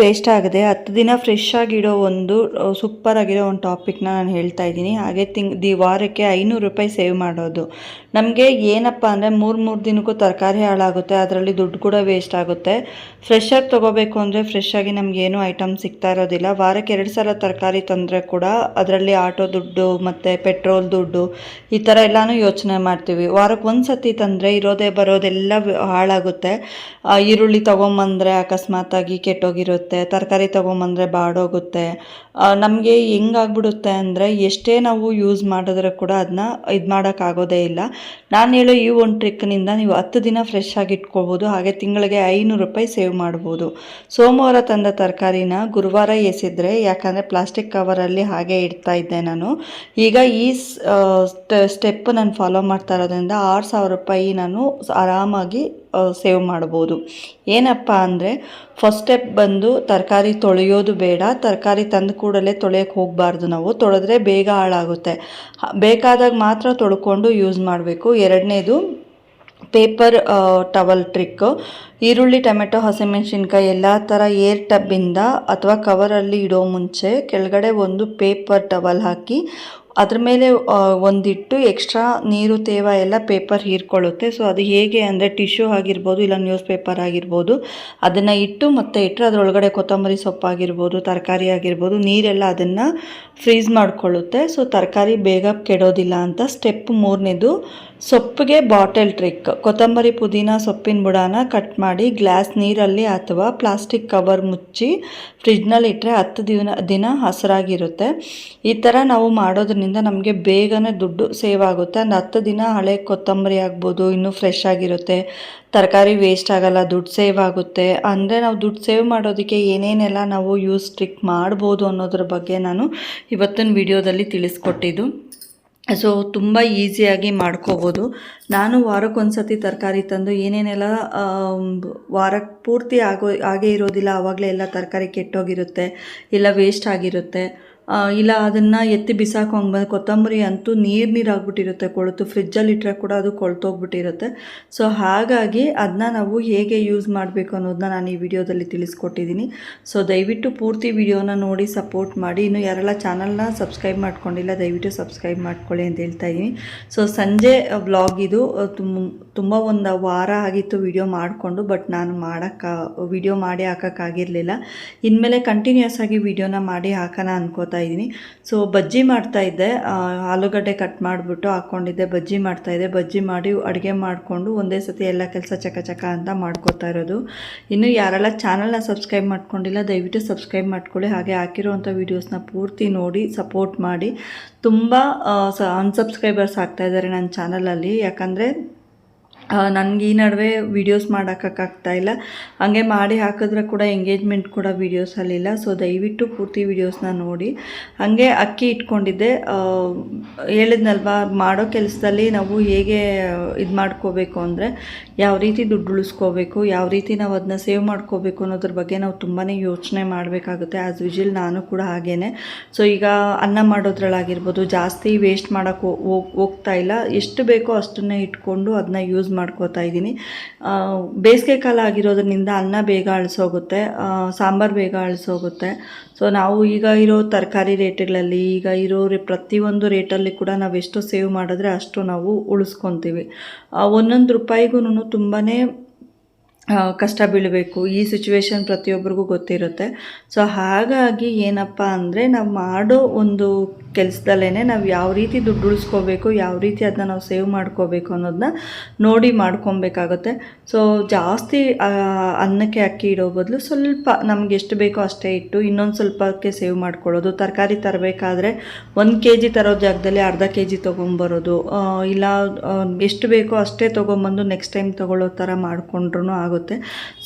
Waste ಆಗದೆ 10 ದಿನ fresh ಆಗಿಡೋ ಒಂದು ಸೂಪರ್ ಆಗಿರೋ ಒಂದು ಟಾಪಿಕ್ನ ನಾನು ಹೇಳ್ತಾ ಇದ್ದೀನಿ. ಹಾಗೆ ವಾರಕ್ಕೆ 500 ರೂಪಾಯಿ ಸೇವ್ ಮಾಡೋದು. ನಮಗೆ ಏನಪ್ಪ ಅಂದರೆ 3 ದಿನಕ್ಕೂ ತರಕಾರಿ ಹಾಳಾಗುತ್ತೆ, ಅದರಲ್ಲಿ ದುಡ್ಡು ಕೂಡ ವೇಸ್ಟ್ ಆಗುತ್ತೆ. ಫ್ರೆಶ್ ಆಗಿ ತೊಗೋಬೇಕು ಅಂದರೆ ಫ್ರೆಶ್ ಆಗಿ ನಮಗೇನು ಐಟಮ್ ಸಿಗ್ತಾ ಇರೋದಿಲ್ಲ. ವಾರಕ್ಕೆ 2 ಸಲ ತರಕಾರಿ ತಂದರೆ ಕೂಡ ಅದರಲ್ಲಿ ಆಟೋ ದುಡ್ಡು ಮತ್ತು ಪೆಟ್ರೋಲ್ ದುಡ್ಡು ಈ ಥರ ಎಲ್ಲನೂ ಯೋಚನೆ ಮಾಡ್ತೀವಿ. ವಾರಕ್ಕೆ ಒಂದು ಸತಿ ತಂದರೆ ಇರೋದೇ ಬರೋದೆಲ್ಲ ಹಾಳಾಗುತ್ತೆ. ಈರುಳ್ಳಿ ತೊಗೊಂಬಂದರೆ ಅಕಸ್ಮಾತಾಗಿ ಕೆಟ್ಟೋಗಿರುತ್ತೆ, ತರಕಾರಿ ತೊಗೊಂಬಂದರೆ ಬಾಡೋಗುತ್ತೆ. ನಮಗೆ ಹೆಂಗಾಗ್ಬಿಡುತ್ತೆ ಅಂದರೆ ಎಷ್ಟೇ ನಾವು ಯೂಸ್ ಮಾಡಿದ್ರೆ ಕೂಡ ಅದನ್ನ ಇದು ಮಾಡೋಕ್ಕಾಗೋದೇ ಇಲ್ಲ. ನಾನು ಹೇಳೋ ಈ ಒಂದು ಟ್ರಿಕ್ನಿಂದ ನೀವು 10 ದಿನ ಫ್ರೆಶ್ ಆಗಿ ಇಟ್ಕೊಳ್ಬೋದು. ಹಾಗೆ ತಿಂಗಳಿಗೆ 500 ರೂಪಾಯಿ ಸೇವ್ ಮಾಡ್ಬೋದು. ಸೋಮವಾರ ತಂದ ತರಕಾರಿನ ಗುರುವಾರ ಎಸಿದ್ರೆ, ಯಾಕಂದರೆ ಪ್ಲಾಸ್ಟಿಕ್ ಕವರಲ್ಲಿ ಹಾಗೆ ಇಡ್ತಾ ಇದ್ದೆ ನಾನು. ಈಗ ಈ ಸ್ಟೆಪ್ ನಾನು ಫಾಲೋ ಮಾಡ್ತಾ ಇರೋದ್ರಿಂದ 6,000 ರೂಪಾಯಿ ನಾನು ಆರಾಮಾಗಿ ಸೇವ್ ಮಾಡ್ಬೋದು. ಏನಪ್ಪ ಅಂದರೆ ಫಸ್ಟ್ ಸ್ಟೆಪ್ ಬಂದು ತರಕಾರಿ ತೊಳೆಯೋದು ಬೇಡ. ತರಕಾರಿ ತಂದ ಕೂಡಲೇ ತೊಳೆಯೋಕ್ಕೆ ಹೋಗಬಾರ್ದು. ನಾವು ತೊಳೆದ್ರೆ ಬೇಗ ಹಾಳಾಗುತ್ತೆ. ಬೇಕಾದಾಗ ಮಾತ್ರ ತೊಳ್ಕೊಂಡು ಯೂಸ್ ಮಾಡಬೇಕು. ಎರಡನೇದು ಪೇಪರ್ ಟವಲ್ ಟ್ರಿಕ್ಕು. ಈರುಳ್ಳಿ, ಟೊಮೆಟೊ, ಹಸಿಮೆಣಸಿನ್ಕಾಯಿ ಎಲ್ಲ ಥರ ಏರ್ ಟಬ್ಬಿಂದ ಅಥವಾ ಕವರಲ್ಲಿ ಇಡೋ ಮುಂಚೆ ಕೆಳಗಡೆ ಒಂದು ಪೇಪರ್ ಟವಲ್ ಹಾಕಿ ಅದ್ರ ಮೇಲೆ ಒಂದಿಟ್ಟು ಎಕ್ಸ್ಟ್ರಾ ನೀರು ತೇವ ಎಲ್ಲ ಪೇಪರ್ ಹೀರ್ಕೊಳ್ಳುತ್ತೆ. ಸೊ ಅದು ಹೇಗೆ ಅಂದರೆ ಟಿಶ್ಯೂ ಆಗಿರ್ಬೋದು, ಇಲ್ಲ ನ್ಯೂಸ್ ಪೇಪರ್ ಆಗಿರ್ಬೋದು, ಅದನ್ನು ಇಟ್ಟು ಮತ್ತೆ ಇಟ್ಟರೆ ಅದರೊಳಗಡೆ ಕೊತ್ತಂಬರಿ ಸೊಪ್ಪಾಗಿರ್ಬೋದು, ತರಕಾರಿ ಆಗಿರ್ಬೋದು, ನೀರೆಲ್ಲ ಅದನ್ನು ಫ್ರೀಸ್ ಮಾಡಿಕೊಳ್ಳುತ್ತೆ. ಸೊ ತರಕಾರಿ ಬೇಗ ಕೆಡೋದಿಲ್ಲ ಅಂತ. ಸ್ಟೆಪ್ 3ನೇದು ಸೊಪ್ಪಿಗೆ ಬಾಟಲ್ ಟ್ರಿಕ್. ಕೊತ್ತಂಬರಿ, ಪುದೀನ, ಸೊಪ್ಪಿನ ಬುಡಾನ ಕಟ್ ಮಾಡಿ ಗ್ಲಾಸ್ ನೀರಲ್ಲಿ ಅಥವಾ ಪ್ಲಾಸ್ಟಿಕ್ ಕವರ್ ಮುಚ್ಚಿ ಫ್ರಿಡ್ಜ್ನಲ್ಲಿ ಇಟ್ಟರೆ 10 ದಿನ ಹಸಿರಾಗಿರುತ್ತೆ. ಈ ಥರ ನಾವು ಮಾಡೋದ್ರಿಂದ ನಮಗೆ ಬೇಗನೆ ದುಡ್ಡು ಸೇವ್ ಆಗುತ್ತೆ. 10 ದಿನ ಹಳೆ ಕೊತ್ತಂಬರಿ ಆಗ್ಬೋದು, ಇನ್ನೂ ಫ್ರೆಶ್ ಆಗಿರುತ್ತೆ, ತರಕಾರಿ ವೇಸ್ಟ್ ಆಗಲ್ಲ, ದುಡ್ಡು ಸೇವ್ ಆಗುತ್ತೆ. ಅಂದರೆ ನಾವು ದುಡ್ಡು ಸೇವ್ ಮಾಡೋದಕ್ಕೆ ಏನೇನೆಲ್ಲ ನಾವು ಟ್ರಿಕ್ ಮಾಡ್ಬೋದು ಅನ್ನೋದ್ರ ಬಗ್ಗೆ ನಾನು ಇವತ್ತಿನ ವಿಡಿಯೋದಲ್ಲಿ ತಿಳಿಸ್ಕೊಟ್ಟಿದ್ದು. ಸೊ ತುಂಬ ಈಸಿಯಾಗಿ ಮಾಡ್ಕೋಬೋದು. ನಾನು ವಾರಕ್ಕೊಂದ್ಸತಿ ತರಕಾರಿ ತಂದು ಏನೇನೆಲ್ಲ ವಾರಕ್ಕೆ ಪೂರ್ತಿ ಆಗೇ ಇರೋದಿಲ್ಲ, ಆವಾಗಲೇ ಎಲ್ಲ ತರಕಾರಿ ಕೆಟ್ಟೋಗಿರುತ್ತೆ, ಇಲ್ಲ ವೇಸ್ಟ್ ಆಗಿರುತ್ತೆ, ಇಲ್ಲ ಅದನ್ನು ಎತ್ತಿ ಬಿಸಾಕೊಂಡ್ಬಂದು. ಕೊತ್ತಂಬರಿ ಅಂತೂ ನೀರಾಗ್ಬಿಟ್ಟಿರುತ್ತೆ ಕೊಳೆತು, ಫ್ರಿಜ್ಜಲ್ಲಿ ಇಟ್ಟರೆ ಕೂಡ ಅದು ಕೊಳ್ತೋಗ್ಬಿಟ್ಟಿರುತ್ತೆ. ಸೊ ಹಾಗಾಗಿ ಅದನ್ನ ನಾವು ಹೇಗೆ ಯೂಸ್ ಮಾಡಬೇಕು ಅನ್ನೋದನ್ನ ನಾನು ಈ ವಿಡಿಯೋದಲ್ಲಿ ತಿಳಿಸ್ಕೊಟ್ಟಿದ್ದೀನಿ. ಸೊ ದಯವಿಟ್ಟು ಪೂರ್ತಿ ವಿಡಿಯೋನ ನೋಡಿ ಸಪೋರ್ಟ್ ಮಾಡಿ. ಇನ್ನು ಯಾರೆಲ್ಲ ಚಾನಲ್ನ ಸಬ್ಸ್ಕ್ರೈಬ್ ಮಾಡ್ಕೊಂಡಿಲ್ಲ ದಯವಿಟ್ಟು ಸಬ್ಸ್ಕ್ರೈಬ್ ಮಾಡ್ಕೊಳ್ಳಿ ಅಂತ ಹೇಳ್ತಾ ಇದ್ದೀನಿ. ಸೊ ಸಂಜೆ ವ್ಲಾಗ್ ಇದು. ತುಂಬ ಒಂದು ವಾರ ಆಗಿತ್ತು ವಿಡಿಯೋ ಮಾಡಿಕೊಂಡು, ಬಟ್ ನಾನು ವಿಡಿಯೋ ಮಾಡಿ ಹಾಕೋಕ್ಕಾಗಿರಲಿಲ್ಲ. ಇನ್ಮೇಲೆ ಕಂಟಿನ್ಯೂಸ್ ಆಗಿ ವಿಡಿಯೋನ ಮಾಡಿ ಹಾಕೋಣ ಅನ್ಕೋತಾ ಇದ್ದೀನಿ. ಸೊ ಬಜ್ಜಿ ಮಾಡ್ತಾ ಇದ್ದೆ, ಆಲೂಗಡ್ಡೆ ಕಟ್ ಮಾಡಿಬಿಟ್ಟು ಹಾಕ್ಕೊಂಡಿದ್ದೆ, ಬಜ್ಜಿ ಮಾಡ್ತಾಯಿದ್ದೆ. ಬಜ್ಜಿ ಮಾಡಿ ಅಡುಗೆ ಮಾಡಿಕೊಂಡು ಒಂದೇ ಸತಿ ಎಲ್ಲ ಕೆಲಸ ಚಕ ಅಂತ ಮಾಡ್ಕೋತಾ ಇರೋದು. ಇನ್ನು ಯಾರೆಲ್ಲ ಚಾನಲ್ನ ಸಬ್ಸ್ಕ್ರೈಬ್ ಮಾಡ್ಕೊಂಡಿಲ್ಲ ದಯವಿಟ್ಟು ಸಬ್ಸ್ಕ್ರೈಬ್ ಮಾಡ್ಕೊಳ್ಳಿ. ಹಾಗೆ ಹಾಕಿರೋವಂಥ ವೀಡಿಯೋಸ್ನ ಪೂರ್ತಿ ನೋಡಿ ಸಪೋರ್ಟ್ ಮಾಡಿ. ತುಂಬ ಅನ್ಸಬ್ಸ್ಕ್ರೈಬರ್ಸ್ ಆಗ್ತಾಯಿದ್ದಾರೆ ನನ್ನ ಚಾನಲಲ್ಲಿ. ಯಾಕಂದರೆ ನನಗೆ ಈ ನಡುವೆ ವೀಡಿಯೋಸ್ ಮಾಡೋಕ್ಕಾಗ್ತಾಯಿಲ್ಲ. ಹಾಗೆ ಮಾಡಿ ಹಾಕಿದ್ರೆ ಕೂಡ ಎಂಗೇಜ್ಮೆಂಟ್ ಕೂಡ ವೀಡಿಯೋಸಲ್ಲಿಲ್ಲ. ಸೊ ದಯವಿಟ್ಟು ಪೂರ್ತಿ ವೀಡಿಯೋಸ್ನ ನೋಡಿ. ಹಾಗೆ ಅಕ್ಕಿ ಇಟ್ಕೊಂಡಿದ್ದೆ, ಹೇಳಿದ್ನಲ್ವ ಮಾಡೋ ಕೆಲಸದಲ್ಲಿ ನಾವು ಹೇಗೆ ಇದು ಮಾಡ್ಕೋಬೇಕು ಅಂದರೆ ಯಾವ ರೀತಿ ದುಡ್ಡು ಉಳಿಸ್ಕೋಬೇಕು, ಯಾವ ರೀತಿ ನಾವು ಅದನ್ನ ಸೇವ್ ಮಾಡ್ಕೋಬೇಕು ಅನ್ನೋದ್ರ ಬಗ್ಗೆ ನಾವು ತುಂಬಾ ಯೋಚನೆ ಮಾಡಬೇಕಾಗುತ್ತೆ. ಆ್ಯಸ್ ಯೂಶುವಲ್ ನಾನು ಕೂಡ ಹಾಗೇ. ಸೊ ಈಗ ಅನ್ನ ಮಾಡೋದ್ರಲ್ಲಾಗಿರ್ಬೋದು ಜಾಸ್ತಿ ವೇಸ್ಟ್ ಮಾಡೋಕ್ಕೆ ಹೋಗ್ತಾ ಇಲ್ಲ. ಎಷ್ಟು ಬೇಕೋ ಅಷ್ಟನ್ನೇ ಇಟ್ಕೊಂಡು ಅದನ್ನ ಯೂಸ್ ಮಾಡ್ಕೋತಾ ಇದ್ದೀನಿ. ಬೇಸಿಗೆ ಕಾಲ ಆಗಿರೋದ್ರಿಂದ ಅನ್ನ ಬೇಗ ಅಳಿಸೋಗುತ್ತೆ, ಸಾಂಬಾರು ಬೇಗ ಅಳಿಸೋಗುತ್ತೆ. ಸೊ ನಾವು ಈಗ ಇರೋ ತರಕಾರಿ ರೇಟ್ಗಳಲ್ಲಿ, ಈಗ ಇರೋ ಪ್ರತಿಯೊಂದು ರೇಟಲ್ಲಿ ಕೂಡ ನಾವು ಎಷ್ಟು ಸೇವ್ ಮಾಡಿದ್ರೆ ಅಷ್ಟು ನಾವು ಉಳಿಸ್ಕೊತೀವಿ. ಒಂದೊಂದು ರೂಪಾಯಿಗೂ ತುಂಬಾ ಕಷ್ಟ ಬೀಳಬೇಕು. ಈ ಸಿಚುವೇಶನ್ ಪ್ರತಿಯೊಬ್ಬರಿಗೂ ಗೊತ್ತಿರುತ್ತೆ. ಸೊ ಹಾಗಾಗಿ ಏನಪ್ಪ ಅಂದರೆ ನಾವು ಮಾಡೋ ಒಂದು ಕೆಲಸದಲ್ಲೇ ನಾವು ಯಾವ ರೀತಿ ದುಡ್ಡು ಉಳಿಸ್ಕೋಬೇಕು, ಯಾವ ರೀತಿ ಅದನ್ನ ನಾವು ಸೇವ್ ಮಾಡ್ಕೋಬೇಕು ಅನ್ನೋದನ್ನ ನೋಡಿ ಮಾಡ್ಕೊಬೇಕಾಗುತ್ತೆ. ಸೊ ಜಾಸ್ತಿ ಅನ್ನಕ್ಕೆ ಅಕ್ಕಿ ಇಡೋ ಬದಲು ಸ್ವಲ್ಪ ನಮ್ಗೆ ಎಷ್ಟು ಬೇಕೋ ಅಷ್ಟೇ ಇಟ್ಟು ಇನ್ನೊಂದು ಸ್ವಲ್ಪಕ್ಕೆ ಸೇವ್ ಮಾಡ್ಕೊಳ್ಳೋದು. ತರಕಾರಿ ತರಬೇಕಾದ್ರೆ 1 kg ತರೋ ಜಾಗದಲ್ಲಿ ಅರ್ಧ kg ತೊಗೊಂಬರೋದು, ಇಲ್ಲ ಎಷ್ಟು ಬೇಕೋ ಅಷ್ಟೇ ತೊಗೊಂಬಂದು ನೆಕ್ಸ್ಟ್ ಟೈಮ್ ತೊಗೊಳ್ಳೋ ಥರ ಮಾಡಿಕೊಂಡ್ರೂ ಆಗುತ್ತೆ.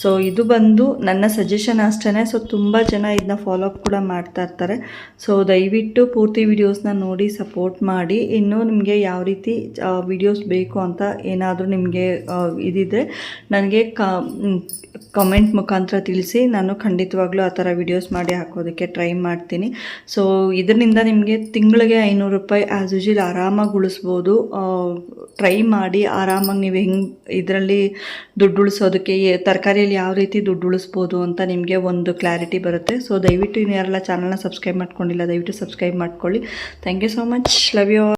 ಸೊ ಇದು ಬಂದು ನನ್ನ ಸಜೆಷನ್ ಅಷ್ಟೇ. ಸೊ ತುಂಬ ಜನ ಇದನ್ನ ಫಾಲೋ ಅಪ್ ಕೂಡ ಮಾಡ್ತಾ ಇರ್ತಾರೆ. ಸೊ ದಯವಿಟ್ಟು ಪೂರ್ತಿ ವಿಡಿಯೋಸ್ನ ನೋಡಿ ಸಪೋರ್ಟ್ ಮಾಡಿ. ಇನ್ನು ನಿಮಗೆ ಯಾವ ರೀತಿ ವಿಡಿಯೋಸ್ ಬೇಕು ಅಂತ ಏನಾದರೂ ನಿಮಗೆ ಇದಿದ್ರೆ ನನಗೆ ಕಮೆಂಟ್ ಮುಖಾಂತರ ತಿಳಿಸಿ. ನಾನು ಖಂಡಿತವಾಗ್ಲೂ ಆ ಥರ ವಿಡಿಯೋಸ್ ಮಾಡಿ ಹಾಕೋದಕ್ಕೆ ಟ್ರೈ ಮಾಡ್ತೀನಿ. ಸೊ ಇದರಿಂದ ನಿಮಗೆ ತಿಂಗಳಿಗೆ 500 ರೂಪಾಯಿ ಆ್ಯಸ್ ಯೂಶುವಲ್ ಆರಾಮಾಗಿ ಉಳಿಸ್ಬೋದು. ಟ್ರೈ ಮಾಡಿ ಆರಾಮಾಗಿ ನೀವು ಹೆಂಗೆ ಇದರಲ್ಲಿ ದುಡ್ಡು ಉಳಿಸೋದಕ್ಕೆ ತರಕಾರಿಯಲ್ಲಿ ಯಾವ ರೀತಿ ದುಡ್ಡು ಉಳಿಸ್ಬೋದು ಅಂತ ನಿಮಗೆ ಒಂದು ಕ್ಲಾರಿಟಿ ಬರುತ್ತೆ. ಸೊ ದಯವಿಟ್ಟು ಇನ್ನು ಯಾರೆಲ್ಲ ಚಾನಲ್ನ ಸಬ್ಸ್ಕ್ರೈಬ್ ಮಾಡ್ಕೊಂಡಿಲ್ಲ ದಯವಿಟ್ಟು ಸಬ್ಸ್ಕ್ರೈಬ್ ಮಾಡ್ಕೊಳ್ಳಿ. Thank you so much. Love you all.